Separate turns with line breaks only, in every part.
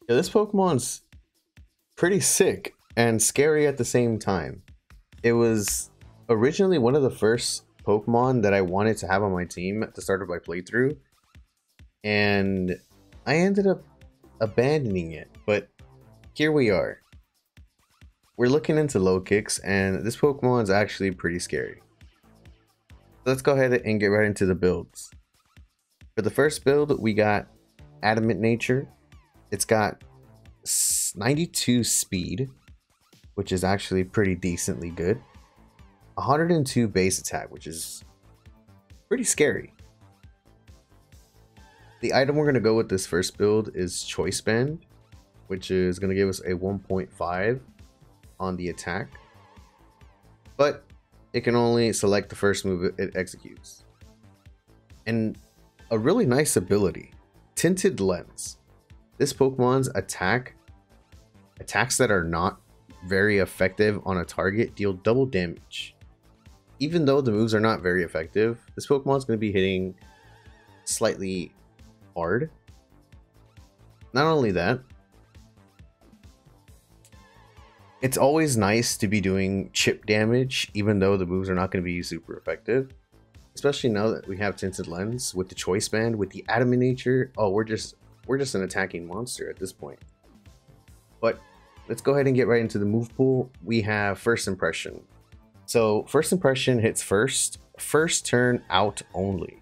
Yeah, this Pokemon's pretty sick and scary at the same time. It was originally one of the first Pokemon that I wanted to have on my team at the start of my playthrough, and I ended up abandoning it. But here we are. We're looking into Lokix, and this Pokemon is actually pretty scary. Let's go ahead and get right into the builds. For the first build, we got Adamant Nature. It's got 92 speed, which is actually pretty decently good. 102 base attack, which is pretty scary. The item we're going to go with this first build is Choice Band, which is going to give us a 1.5 on the attack, but it can only select the first move it executes. And a really nice ability, Tinted Lens. This Pokemon's attacks that are not very effective on a target deal double damage. Even though the moves are not very effective, this Pokemon's going to be hitting slightly hard. Not only that, it's always nice to be doing chip damage, even though the moves are not going to be super effective. Especially now that we have Tinted Lens with the Choice Band, with the Adamant Nature. Oh, we're just an attacking monster at this point. But let's go ahead and get right into the move pool. We have First Impression. So First Impression hits first turn out only.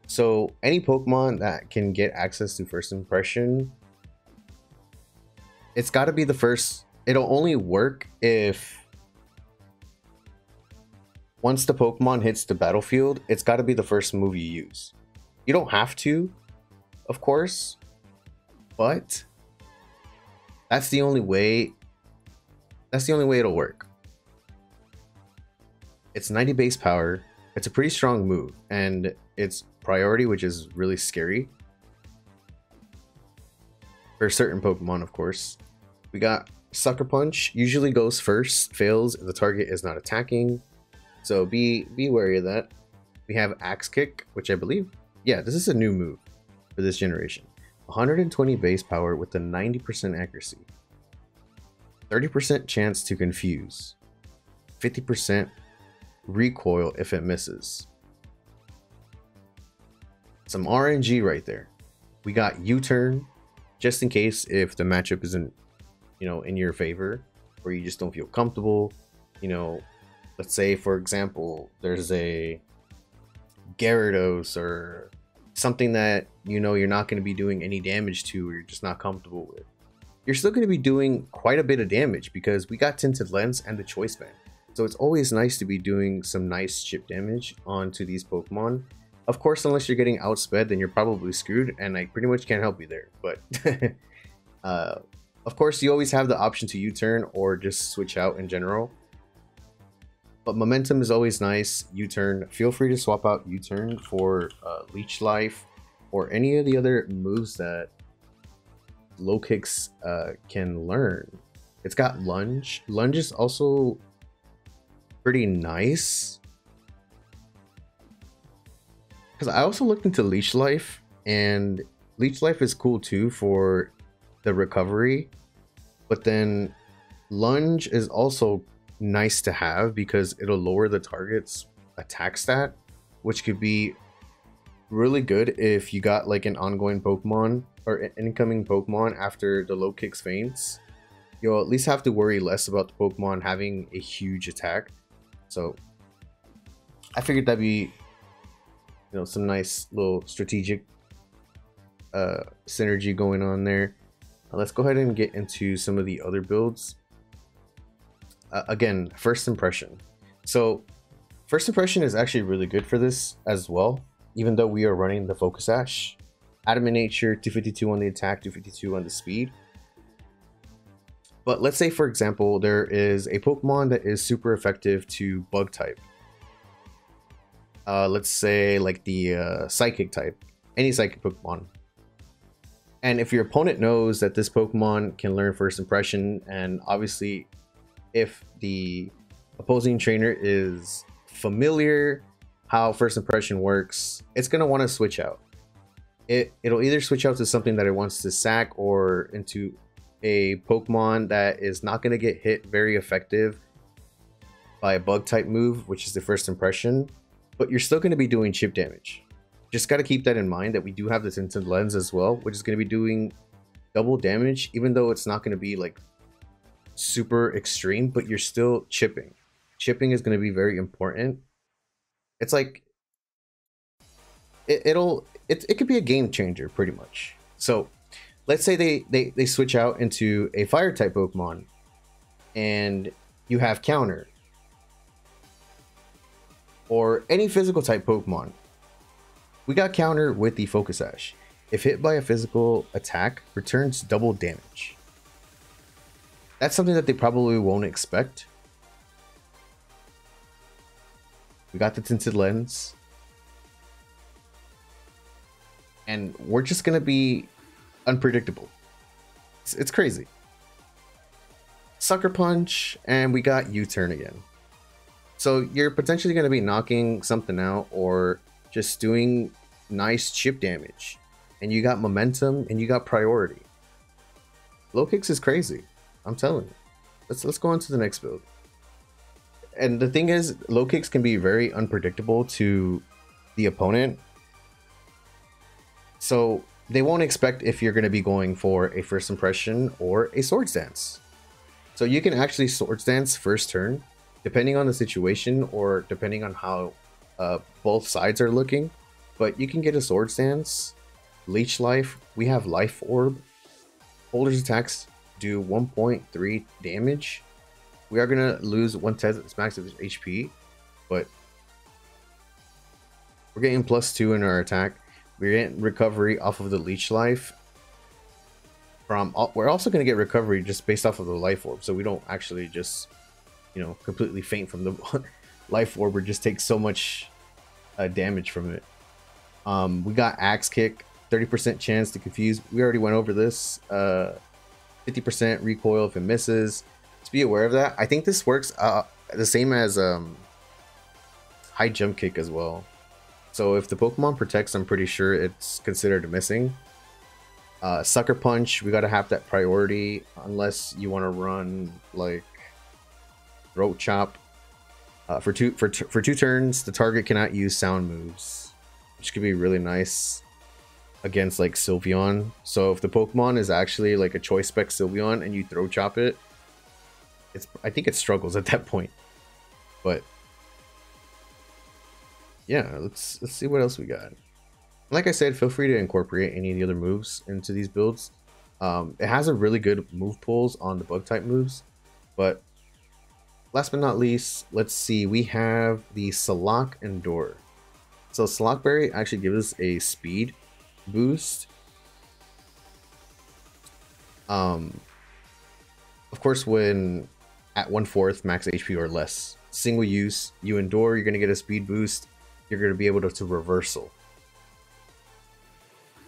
So any Pokemon that can get access to First Impression, it's got to be the first. It'll only work if once the Pokemon hits the battlefield, it's got to be the first move you use. You don't have to, of course, but that's the only way. That's the only way it'll work. It's 90 base power. It's a pretty strong move, and it's priority, which is really scary for certain Pokemon, of course. We got Sucker Punch. Usually goes first, fails if the target is not attacking. So be wary of that. We have Axe Kick, which I believe, yeah, this is a new move for this generation. 120 base power with a 90% accuracy. 30% chance to confuse. 50% recoil if it misses. Some RNG right there. We got U-turn, just in case if the matchup isn't, in your favor, or you just don't feel comfortable. Let's say, for example, there's a Gyarados or something that you're not going to be doing any damage to, or you're just not comfortable with. You're still going to be doing quite a bit of damage because we got Tinted Lens and the Choice Band. So it's always nice to be doing some nice chip damage onto these Pokemon. Of course, unless you're getting outsped, then you're probably screwed, and I pretty much can't help you there. But of course, you always have the option to U-turn or just switch out in general. But momentum is always nice. U-turn. Feel free to swap out U-turn for Leech Life or any of the other moves that Lokix can learn. It's got Lunge. Lunge is also pretty nice, because I also looked into Leech Life, and Leech Life is cool too for the recovery, but then Lunge is also nice to have because it'll lower the target's attack stat, which could be really good if you got like an ongoing Pokemon or an incoming Pokemon after the Lokix faints. You'll at least have to worry less about the Pokemon having a huge attack. So I figured that'd be some nice little strategic synergy going on there. Let's go ahead and get into some of the other builds. Again, First Impression. So First Impression is actually really good for this as well, even though we are running the Focus Sash. Adamant Nature, 252 on the attack, 252 on the speed. But let's say, for example, there is a Pokemon that is super effective to Bug type. Let's say like the Psychic type, any Psychic Pokemon. And if your opponent knows that this Pokemon can learn First Impression, and obviously if the opposing trainer is familiar how First Impression works, it's going to want to switch out. it'll either switch out to something that it wants to sack or into a Pokemon that is not going to get hit very effective by a bug type move, which is the first impression, but you're still going to be doing chip damage. Just got to keep that in mind that we do have the tinted lens as well, which is going to be doing double damage, even though it's not going to be like super extreme, but you're still chipping. Chipping is going to be very important. It's like it could be a game changer pretty much. So let's say they switch out into a fire type Pokemon and you have counter, or any physical type Pokemon. We got counter with the Focus Sash. If hit by a physical attack, returns double damage. That's something that they probably won't expect. We got the tinted lens. And we're just going to be unpredictable. It's crazy. Sucker Punch, and we got U-Turn again. So you're potentially going to be knocking something out or just doing nice chip damage. And you got momentum and you got priority. Lokix is crazy. I'm telling you. Let's go on to the next build. And the thing is, Lokix can be very unpredictable to the opponent. So they won't expect if you're going to be going for a first impression or a Swords Dance. So you can actually Swords Dance first turn, depending on the situation or depending on how both sides are looking. But you can get a Swords Dance, Leech Life. We have Life Orb. Holders attacks do 1.3 damage. We are going to lose 1/10 max of HP, but we're getting +2 in our attack. We're getting recovery off of the Leech Life. We're also going to get recovery just based off of the Life Orb, so we don't actually just, you know, completely faint from the Life Orb or just take so much damage from it. We got Axe Kick, 30% chance to confuse. We already went over this. 50% recoil if it misses. Just be aware of that. I think this works the same as High Jump Kick as well. So if the Pokemon protects, I'm pretty sure it's considered a missing. Sucker Punch, we gotta have that priority unless you want to run like Throat Chop. For two turns, the target cannot use sound moves, which could be really nice against like Sylveon. So if the Pokemon is actually like a choice spec Sylveon and you Throat Chop it, I think it struggles at that point. But yeah, let's see what else we got. Like I said, feel free to incorporate any of the other moves into these builds. It has a really good move pools on the bug type moves. But last but not least, let's see. We have the Salak Endure. So Salakberry actually gives us a speed boost. Of course, when at 1/4 max HP or less, single use, you endure, you're going to get a speed boost. You're going to be able to reversal.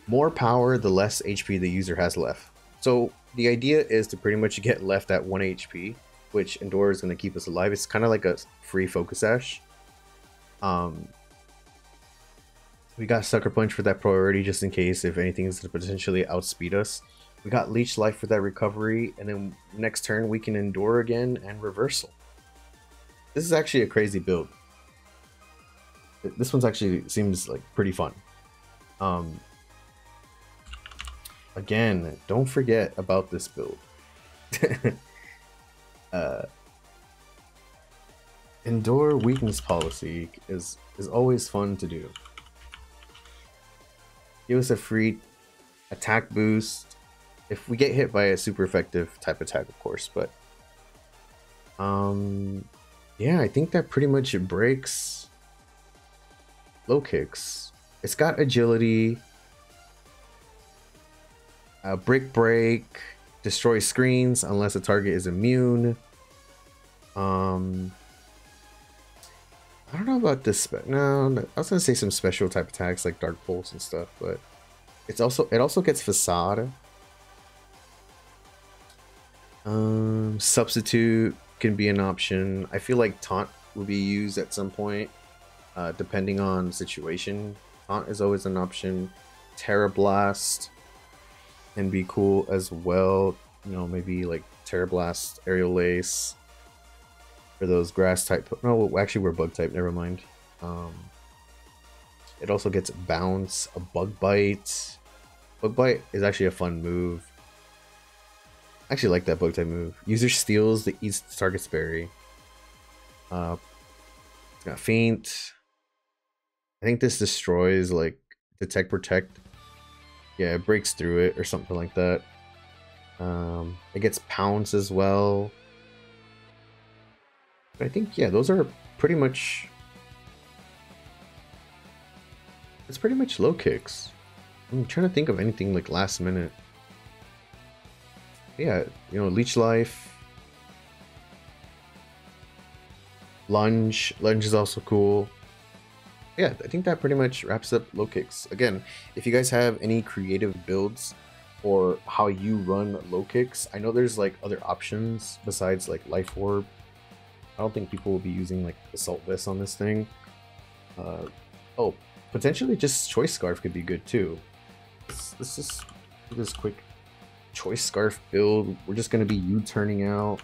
More power, the less HP the user has left. So the idea is to pretty much get left at 1 HP, which endure is going to keep us alive. It's kind of like a free Focus Sash. We got Sucker Punch for that priority just in case if anything is going to potentially outspeed us. We got Leech Life for that recovery, and then next turn we can endure again and reversal. This is actually a crazy build. This one's actually seems like pretty fun. Again, don't forget about this build. Endure weakness policy is always fun to do. Give us a free attack boost if we get hit by a super effective type attack, of course. But yeah, I think that pretty much breaks Lokix. It's got agility, break, destroy screens unless the target is immune. I don't know about this spec. No, I was gonna say some special type attacks like Dark Pulse and stuff, but it also gets Facade. Substitute can be an option. I feel like Taunt will be used at some point, depending on the situation. Taunt is always an option. Terra Blast can be cool as well. You know, maybe like Terra Blast, Aerial Ace for those grass type. No, actually we're bug type. Never mind. It also gets Bounce, a Bug Bite. Bug Bite is actually a fun move. I actually like that bug type move. User steals the eats the target's berry. It's got Faint. I think this destroys like Detect Protect. Yeah, it breaks through it or something like that. It gets Pounce as well. But I think, yeah, those are pretty much... It's pretty much Lokix. I'm trying to think of anything like last minute. Yeah, you know, Leech Life. Lunge. Lunge is also cool. Yeah, I think that pretty much wraps up Lokix. Again, if you guys have any creative builds or how you run Lokix, I know there's like other options besides like Life Orb. I don't think people will be using like Assault Vest on this thing. Oh, potentially just Choice Scarf could be good too. Let's just do this quick Choice Scarf build. We're just gonna be U-turning out,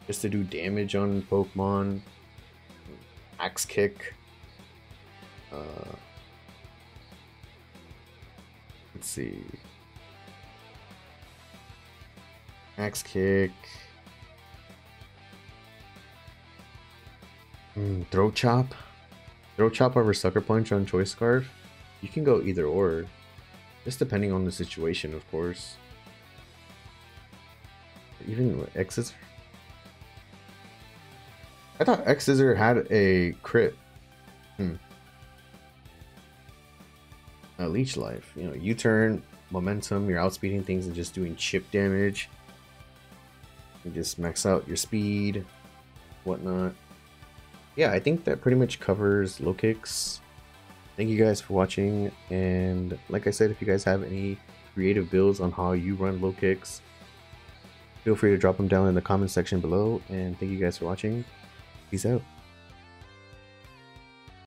just to do damage on Pokemon. Axe Kick. Let's see. Axe Kick. Throat Chop. Throat Chop over Sucker Punch on Choice Scarf. You can go either or. Just depending on the situation, of course. Even X-Scissor? I thought X-Scissor had a crit. Leech Life. You know, U-turn, momentum, you're outspeeding things and just doing chip damage. You just max out your speed, whatnot. Yeah, I think that pretty much covers Lokix. Thank you guys for watching, and like I said, if you guys have any creative builds on how you run Lokix, feel free to drop them down in the comment section below, and thank you guys for watching. Peace out.